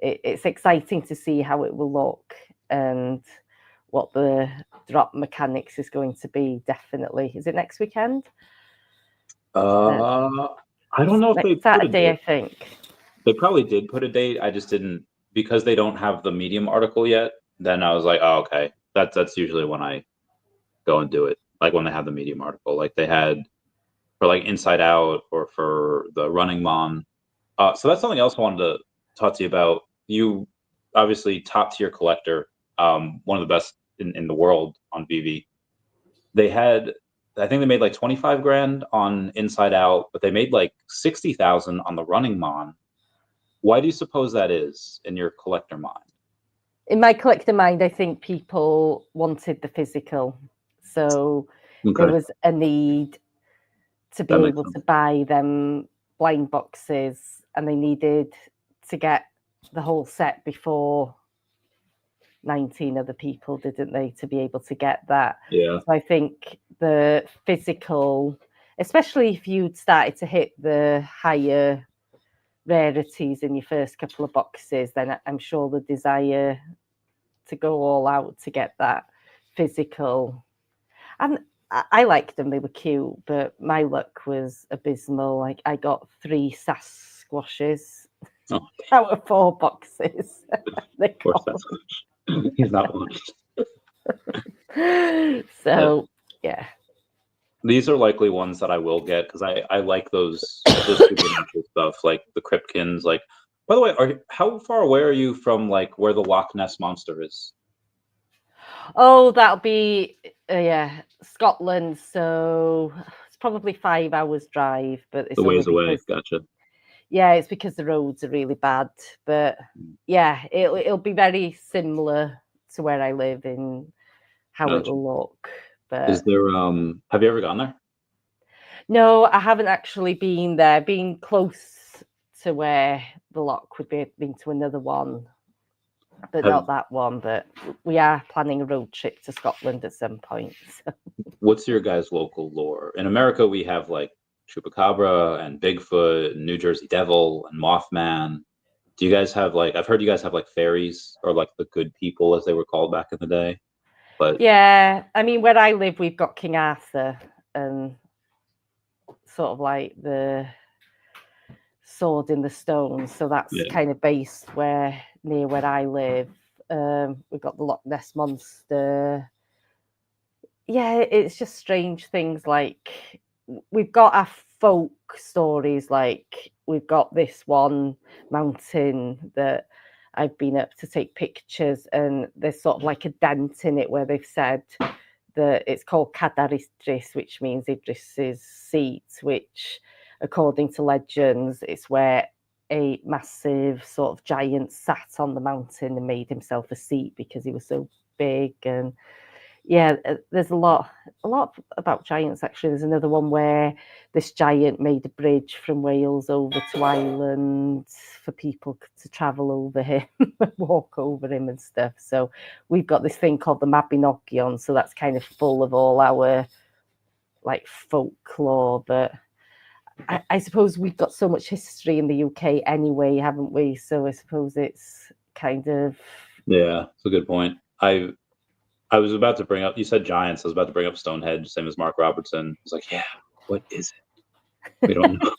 it's exciting to see how it will look and what the drop mechanics is going to be. Definitely. Is it next weekend? I don't know if they Saturday, I think. They probably did put a date. I just didn't, because they don't have the Medium article yet. Then I was like, oh, okay. That's usually when I go and do it. Like when they have the Medium article, like they had for like Inside Out or for the Running Man. So that's something else I wanted to talk to you about. You obviously top tier collector, one of the best in the world on VeVe. They had, I think they made like 25 grand on Inside Out, but they made like 60,000 on the Running Man. Why do you suppose that is in your collector mind? In my collector mind, I think people wanted the physical. So there was a need to be able to buy them blind boxes, and they needed to get the whole set before 19 other people, didn't they, to be able to get that? Yeah. So I think the physical, especially if you'd started to hit the higher rarities in your first couple of boxes, then I'm sure the desire to go all out to get that physical. And I liked them, they were cute, but my luck was abysmal. Like I got 3 Sasquatches out of 4 boxes. He's not one. So yeah. These are likely ones that I will get because I like those supernatural stuff, like the Cryptkins. Like, by the way, how far away are you from like where the Loch Ness monster is? Oh, that'll be Scotland. So it's probably 5 hours drive, but it's the ways away. Gotcha. Yeah, it's because the roads are really bad. But yeah, it'll be very similar to where I live in how it will look. But is there have you ever gone there? No, I haven't actually been there. Been close to where the lock would be, been to another one, but not that one. But we are planning a road trip to Scotland at some point. So. What's your guys' local lore? In America, we have like Chupacabra and Bigfoot and New Jersey Devil and Mothman. Do you guys have like, I've heard you guys have like fairies or like the good people as they were called back in the day. But yeah, I mean, where I live, we've got King Arthur and sort of like the sword in the stone. So that's kind of based where near where I live. We've got the Loch Ness Monster. Yeah, it's just strange things like we've got our folk stories, like we've got this one mountain that I've been up to take pictures, and there's sort of like a dent in it where they've said that it's called Cadar Idris, which means Idris's seat, which according to legends it's where a massive sort of giant sat on the mountain and made himself a seat because he was so big. And yeah, there's a lot about giants actually. There's another one where this giant made a bridge from Wales over to Ireland for people to travel over him, walk over him and stuff. So we've got this thing called the Mabinogion, so that's kind of full of all our like folklore. But I suppose we've got so much history in the UK anyway, haven't we? So I suppose it's kind of It's a good point. I was about to bring up, you said giants. I was about to bring up Stonehenge, same as Mark Robertson. I was like, yeah, what is it? We don't know.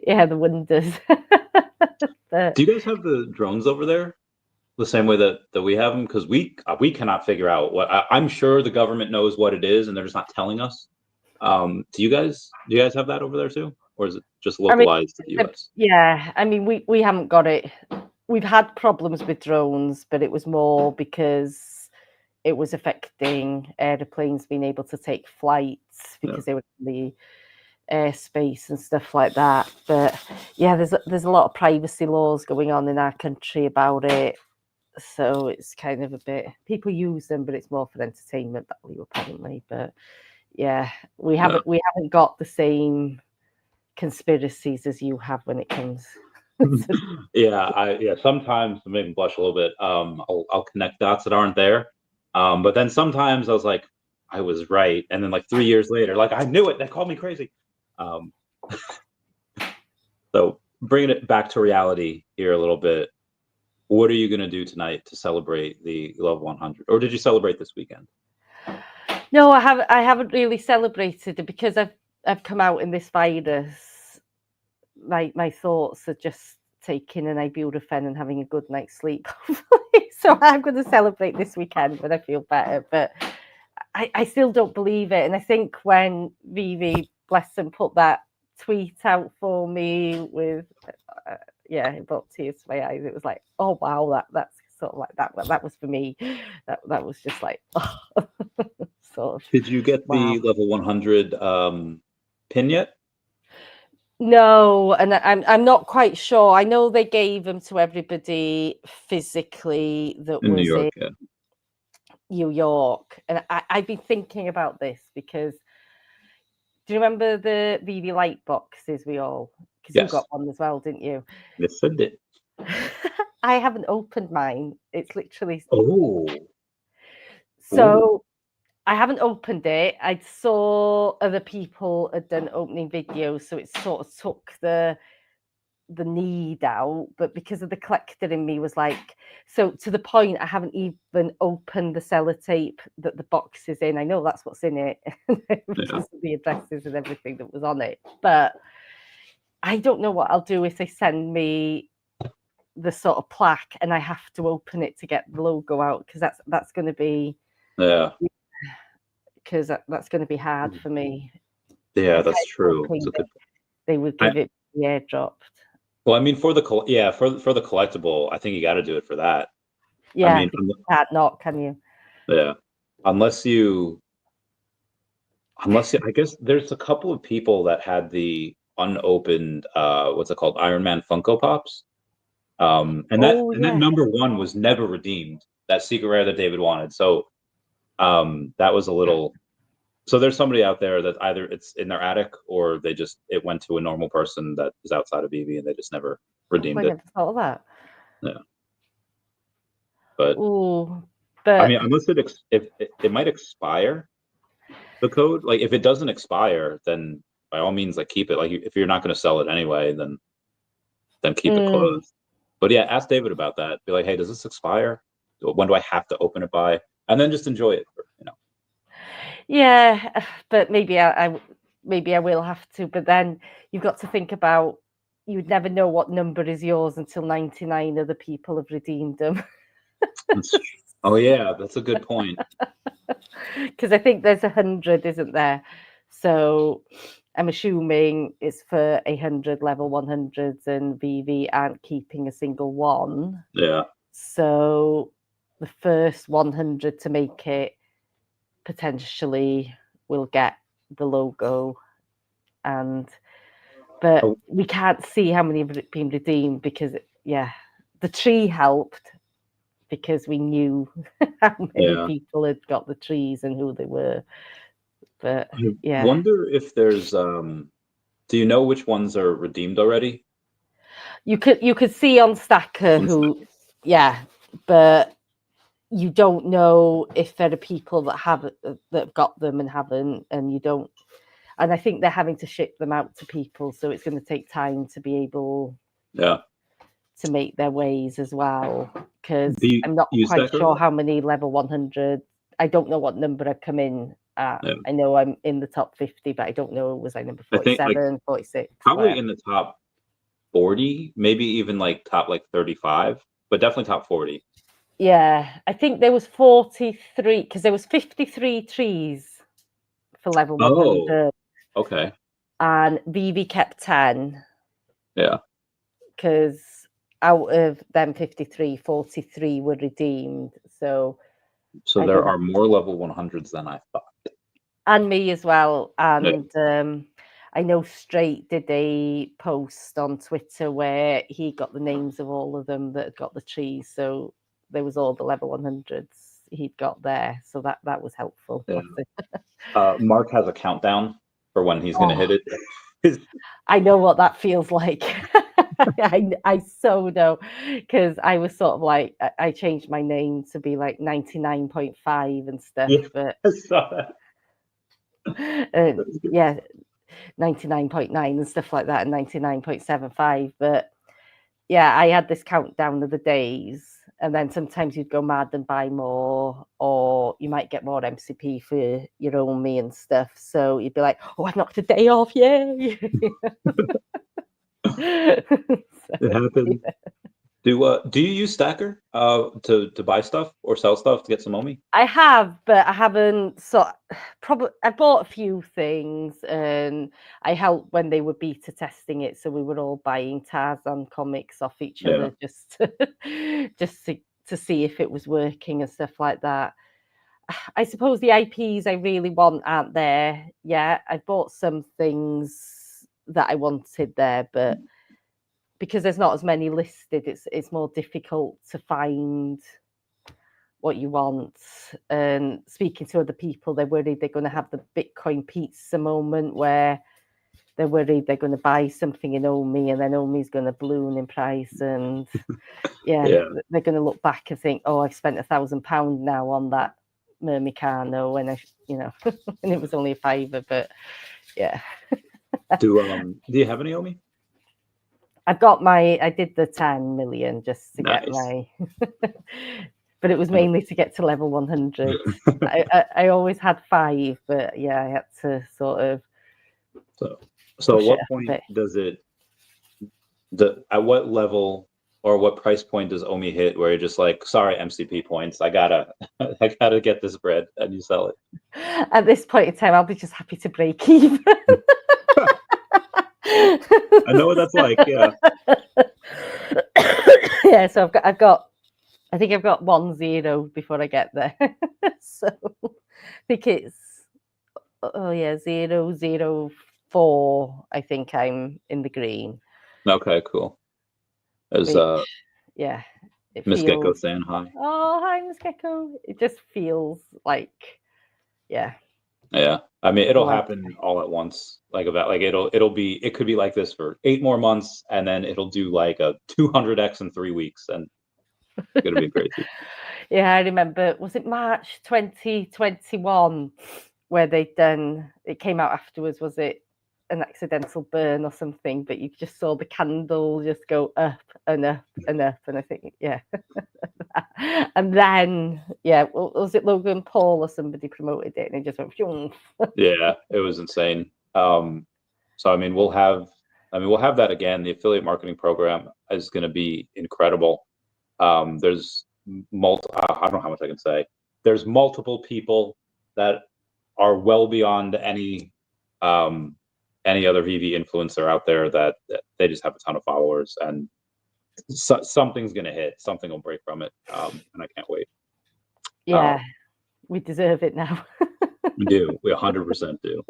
Yeah, the wonders. Do you guys have the drones over there the same way that we have them? Because we cannot figure out what. I'm sure the government knows what it is, and they're just not telling us. Do you guys have that over there too, or is it just localized to the US? Yeah, I mean, we haven't got it. We've had problems with drones, but it was more because it was affecting airplanes being able to take flights because they were in the airspace and stuff like that. But yeah, there's a lot of privacy laws going on in our country about it. So it's kind of a bit, people use them, but it's more for entertainment value apparently. But yeah, we haven't got the same conspiracies as you have when it comes. Sometimes it made me blush a little bit. I'll connect dots that aren't there. But then sometimes I was like, I was right. And then like 3 years later, like I knew it. They called me crazy. So bringing it back to reality here a little bit. What are you going to do tonight to celebrate the Love 100? Or did you celebrate this weekend? No, I haven't really celebrated it because I've come out in this virus. My thoughts are just taking an ibuprofen and having a good night's sleep. So I'm going to celebrate this weekend when I feel better. But I still don't believe it. And I think when VeVe, bless them, put that tweet out for me with, it brought tears to my eyes. It was like, oh, wow, that's sort of like that was for me. That was just like, oh, sort of. Did you get the level 100 pin yet? No, and I'm not quite sure. I know they gave them to everybody physically that In was New York, in New York, and I've been thinking about this because do you remember the VeVe light boxes we all? Because you got one as well, didn't you? Yes, I did. I haven't opened mine. It's literally Oh. I haven't opened it. I saw other people had done opening videos, so it sort of took the need out, but because of the collector in me was like, so to the point I haven't even opened the sellotape that the box is in. I know that's what's in it because of the addresses and everything that was on it, but I don't know what I'll do if they send me the sort of plaque and I have to open it to get the logo out, because that's going to be because that's going to be hard for me. That's true. They would give it the airdropped. Well, I mean, for the collectible, I think you got to do it for that. Yeah, I mean, you can't not, can you? Yeah, unless you, I guess there's a couple of people that had the unopened, what's it called, Iron Man Funko Pops, and that number one was never redeemed. That secret rare that David wanted, so that was a little. So there's somebody out there that either it's in their attic or it went to a normal person that is outside of VeVe and they just never redeemed it. I never thought of that. Yeah. But I mean, unless it might expire, the code. Like if it doesn't expire, then by all means, like keep it. Like if you're not going to sell it anyway, then keep it closed. But yeah, ask David about that. Be like, hey, does this expire? When do I have to open it by? And then just enjoy it. Yeah, but maybe I will have to. But then you've got to think about you'd never know what number is yours until 99 other people have redeemed them. Oh yeah, that's a good point. Because I think there's 100, isn't there? So I'm assuming it's for 100 level 100s, and VeVe aren't keeping a single one. Yeah. So the first 100 to make it potentially will get the logo, but we can't see how many have been redeemed because the tree helped because we knew how many people had got the trees and who they were. But I wonder if there's do you know which ones are redeemed already? You could see on Stacker but you don't know if there are people that have got them and haven't, and you don't. And I think they're having to ship them out to people, so it's going to take time to be able to make their ways as well. Because I'm not quite sure how many level 100. I don't know what number I've come in at. Yeah. I know I'm in the top 50, but I don't know, was I number 47, 46? Probably in the top 40, maybe even like top like 35, but definitely top 40. Yeah, I think there was 43 because there was 53 trees for level 100. Oh, okay. And VeVe kept 10. Yeah. Because out of them 53, 43 were redeemed. So there are more level 100s than I thought. And me as well. And I know Straight did a post on Twitter where he got the names of all of them that got the trees. So there was all the level 100s he'd got there. So that was helpful. Yeah. Mark has a countdown for when he's going to hit it. I know what that feels like. I so know, because I was sort of like, I changed my name to be like 99.5 and stuff. Yeah, but I saw that. 99.9 and stuff like that, and 99.75. But yeah, I had this countdown of the days, and then sometimes you'd go mad and buy more, or you might get more MCP for your own me and stuff. So you'd be like, oh, I've knocked a day off, yay. It happened. Yeah. Do you use Stacker to buy stuff or sell stuff to get some OMI? I have, but I haven't. So probably I bought a few things, and I helped when they were beta testing it. So we were all buying Tarzan comics off each other just to see if it was working and stuff like that. I suppose the IPs I really want aren't there yet. I bought some things that I wanted there, but because there's not as many listed, it's more difficult to find what you want. And speaking to other people, they're worried they're going to have the Bitcoin pizza moment where they're worried they're going to buy something in OMI and then OMI's going to balloon in price, and they're going to look back and think, oh, I've spent £1,000 now on that Mermicano when and it was only a £5. But yeah. Do you have any OMI? I did the 10 million just to get my, but it was mainly to get to level 100. I always had 5, but I had to sort of. So at what point does it, at what level or what price point does OMI hit where you're just like, sorry, MCP points, I gotta get this bread, and you sell it? At this point in time, I'll be just happy to break even. I know what that's like. Yeah. So I think I've got 10 before I get there. So I think it's 004. I think I'm in the green. Okay, cool. As Miss Gecko saying hi. Oh, hi, Miss Gecko. It just feels like, Yeah, I mean, it'll happen all at once. It could be like this for 8 more months, and then it'll do like a 200x in 3 weeks, and it's gonna be crazy. Yeah, I remember. Was it March 2021 where it came out afterwards? Was it an accidental burn or something? But you just saw the candle just go up and up and up, and I think and then was it Logan Paul or somebody promoted it and it just went. Yeah, it was insane. So I mean, we'll have I mean, we'll have that again. The affiliate marketing program is going to be incredible. There's I don't know how much I can say. There's multiple people that are well beyond any other VeVe influencer out there that they just have a ton of followers, and something's going to hit. Something will break from it, and I can't wait. Yeah, we deserve it now. We do. We 100% do.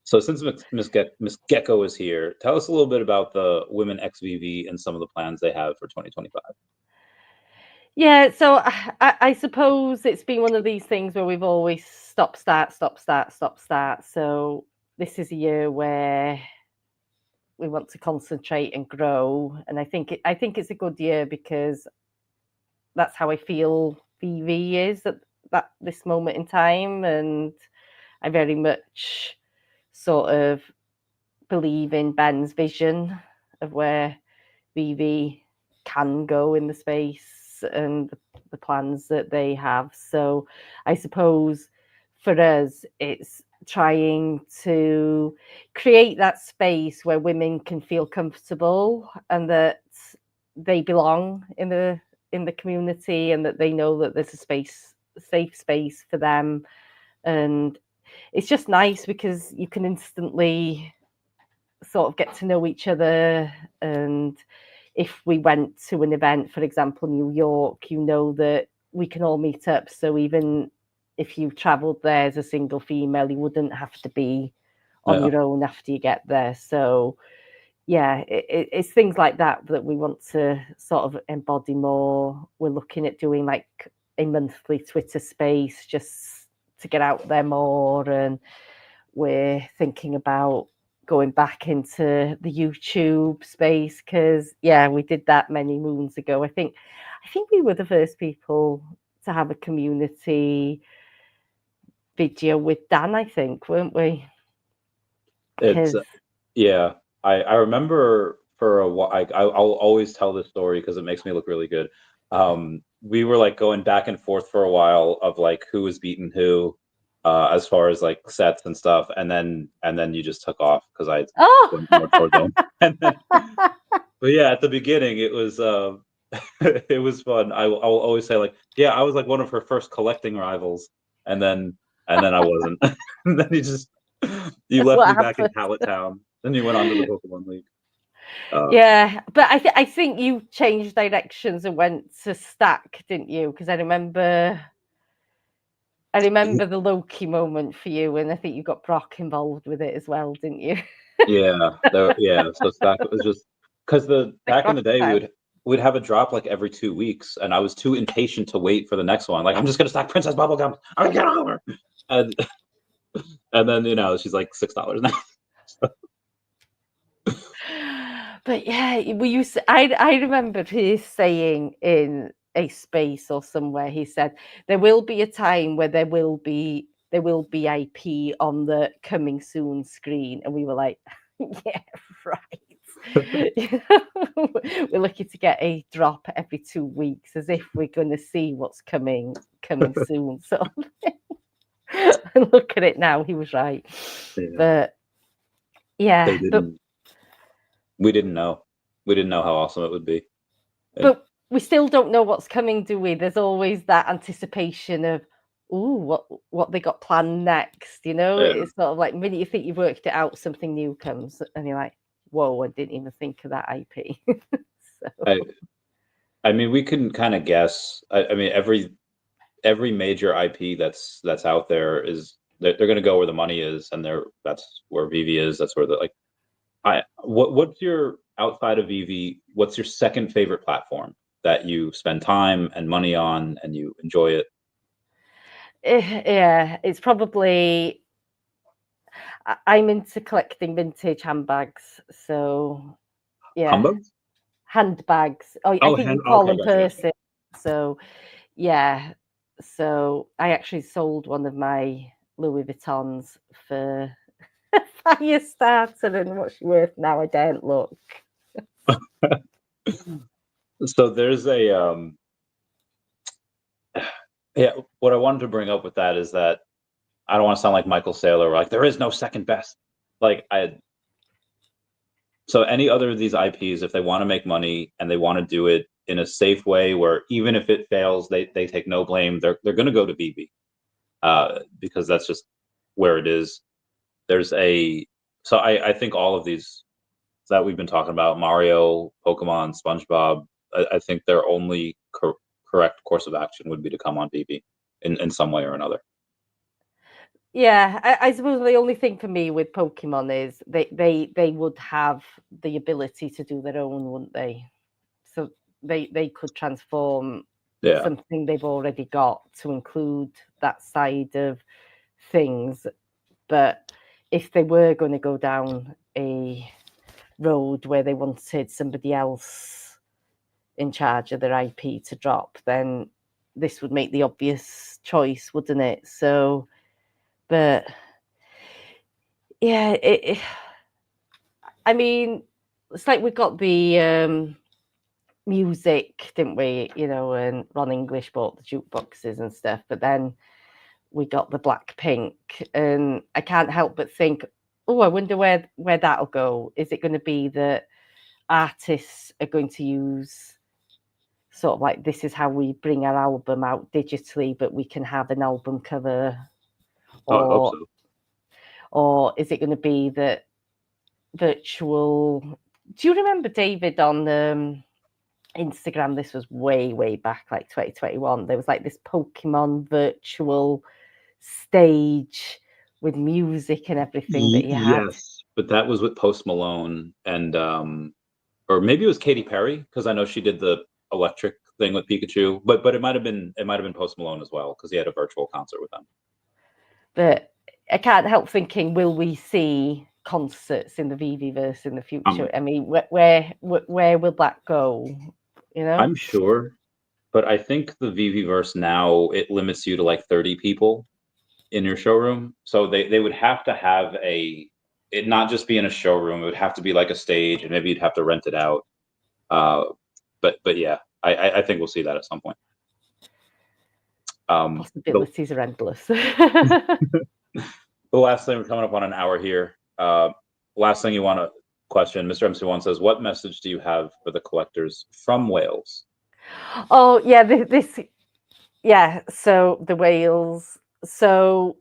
So since Miss Gecko is here, tell us a little bit about the Women X VeVe and some of the plans they have for 2025. Yeah, so I suppose it's been one of these things where we've always stop, start. So this is a year where we want to concentrate and grow, and I think it's a good year because that's how I feel VeVe is at this moment in time, and I very much sort of believe in Ben's vision of where VeVe can go in the space and the plans that they have. So I suppose for us, it's trying to create that space where women can feel comfortable and that they belong in the community, and that they know that there's a safe space for them. And it's just nice because you can instantly sort of get to know each other. And if we went to an event, for example, New York, you know that we can all meet up. So even if you traveled there as a single female, you wouldn't have to be on your own after you get there. So yeah, it's things like that we want to sort of embody more. We're looking at doing like a monthly Twitter space just to get out there more, and we're thinking about going back into the YouTube space because we did that many moons ago. I think we were the first people to have a community video with Dan, I think, weren't we? It's I remember for a while. I'll always tell this story because it makes me look really good. We were like going back and forth for a while of like who was beating who, as far as like sets and stuff, and then you just took off because I went more toward them. But yeah, at the beginning it was it was fun. I'll always say like, yeah, I was like one of her first collecting rivals, and then I wasn't. And then you left me back in Pallet Town. Then you went on to the Pokemon League. Yeah, but I think you changed directions and went to Stack, didn't you? Because I remember the Loki moment for you, and I think you got Brock involved with it as well, didn't you? So Stack was just because back in the day we'd have a drop like every 2 weeks, and I was too impatient to wait for the next one. Like, I'm just gonna stack Princess Bubblegum. I'm gonna get over. And then she's like $6 now. But yeah, I remember he saying in a space or somewhere, he said there will be a time where there will be IP on the coming soon screen, and we were like, yeah, right. We're lucky to get a drop every 2 weeks, as if we're going to see what's coming soon. So look at it now, he was right. But yeah, we didn't know how awesome it would be. But we still don't know what's coming, do we? There's always that anticipation of, what they got planned next, It's sort of like the minute you think you've worked it out, something new comes and you're like, whoa, I didn't even think of that IP. I mean, we can kind of guess. I mean, every major IP that's out there is they're going to go where the money is, and that's where VeVe is. That's where what's your, outside of VeVe, what's your second favorite platform that you spend time and money on and you enjoy it? Yeah, it's probably, I'm into collecting vintage handbags. So yeah. Handbags. I think you call them purses. So yeah. So I actually sold one of my Louis Vuittons for fire starter, and what's she worth now? I don't look. So there's a what I wanted to bring up with that is that I don't want to sound like Michael Saylor, like there is no second best. Like So any other of these IPs, if they want to make money and they want to do it in a safe way, where even if it fails, they take no blame. They're going to go to VeVe, because that's just where it is. So I think all of these that we've been talking about, Mario, Pokemon, SpongeBob, I think their only correct course of action would be to come on VeVe in some way or another. Yeah, I suppose the only thing for me with Pokemon is they would have the ability to do their own, wouldn't they? So they could transform something they've already got to include that side of things. But if they were going to go down a road where they wanted somebody else in charge of their IP to drop, then this would make the obvious choice, wouldn't it? So, but yeah, I mean, it's like we got the music, didn't we? You know, and Ron English bought the jukeboxes and stuff, but then we got the Blackpink, and I can't help but think, oh, I wonder where that'll go. Is it going to be that artists are going to use sort of like, this is how we bring our album out digitally, but we can have an album cover? I hope so. Or is it going to be that virtual? Do you remember, David, on Instagram, this was way back, like 2021, there was like this Pokemon virtual stage with music and everything that you had? Yes, but that was with Post Malone and or maybe it was Katy Perry, because I know she did the electric thing with Pikachu, but it might have been Post Malone as well, because he had a virtual concert with them. But I can't help thinking, will we see concerts in the VeVe-verse in the future? I mean, where will that go? You know, I'm sure, but I think the VeVe-verse now, it limits you to like 30 people in your showroom. So they would have to have it not just be in a showroom. It would have to be like a stage, and maybe you'd have to rent it out. But yeah, I think we'll see that at some point. Possibilities are endless. The last thing, we're coming up on an hour here. Last thing you want to question, Mr. MC1 says, what message do you have for the collectors from Wales? Oh yeah, so the Wales. So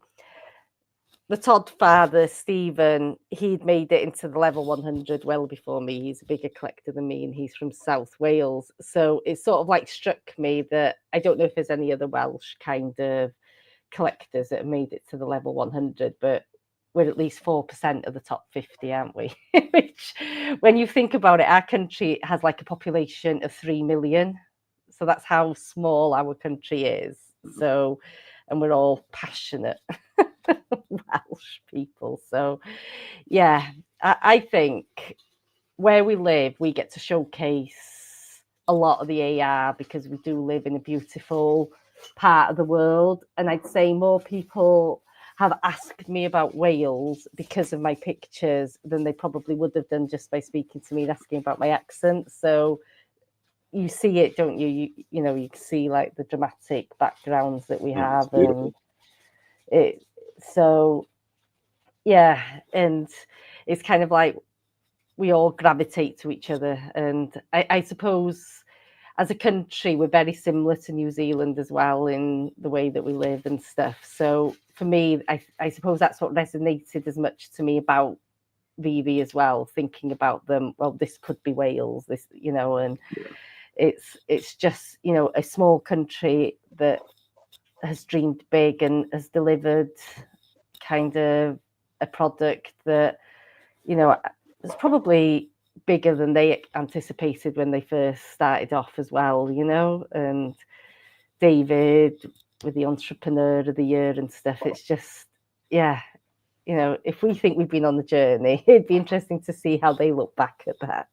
the Todd father, Stephen, he'd made it into the level 100 well before me. He's a bigger collector than me, and he's from South Wales. So it sort of like struck me that I don't know if there's any other Welsh kind of collectors that have made it to the level 100, but we're at least 4% of the top 50, aren't we? Which, when you think about it, our country has like a population of 3 million. So that's how small our country is. So, and we're all passionate Welsh people. So, yeah, I think where we live, we get to showcase a lot of the AR because we do live in a beautiful part of the world. And I'd say more people have asked me about Wales because of my pictures than they probably would have done just by speaking to me and asking about my accent. So you see it, don't you? You know, you can see like the dramatic backgrounds that we have, and it. So yeah, and it's kind of like we all gravitate to each other, and I suppose as a country we're very similar to New Zealand as well in the way that we live and stuff. So for me, I suppose that's what resonated as much to me about VeVe as well, thinking about them. Well, this could be Wales, this, you know, and it's just, you know, a small country that has dreamed big and has delivered kind of a product that, you know, is probably bigger than they anticipated when they first started off as well, you know. And David with the Entrepreneur of the Year and stuff, it's just, yeah, you know, if we think we've been on the journey, it'd be interesting to see how they look back at that.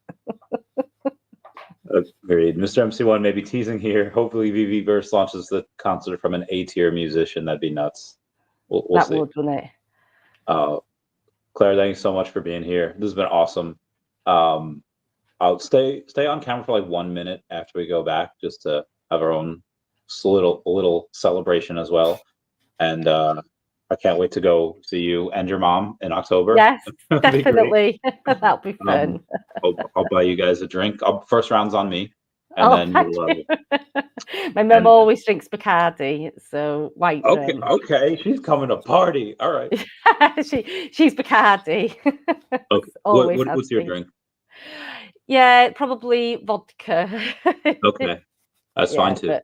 Agreed. Mr. MC1 may be teasing here. Hopefully VeVe-verse launches the concert from an A-tier musician. That'd be nuts. We'll that see. Would, wouldn't it? Claire, thank you so much for being here. This has been awesome. I'll stay on camera for like 1 minute after we go back, just to have our own little celebration as well. And I can't wait to go see you and your mom in October. Yes, That'd be great. definitely. That'll be fun. I'll buy you guys a drink. First round's on me, and Oh, then thank we'll. you. My mum And always drinks Bacardi, so white okay, rum. okay, she's coming to party. All right. She's Bacardi. Okay. Always has What's your been. drink? Yeah, probably vodka. Okay, that's fine too.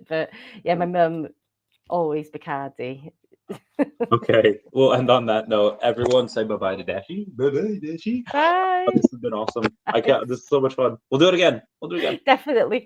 But yeah, my mum always Bacardi. Okay. Well, and on that note, everyone say bye-bye to Dashi. Bye-bye, Dashi. Bye. This has been awesome. I can't. This is so much fun. We'll do it again. We'll do it again. Definitely.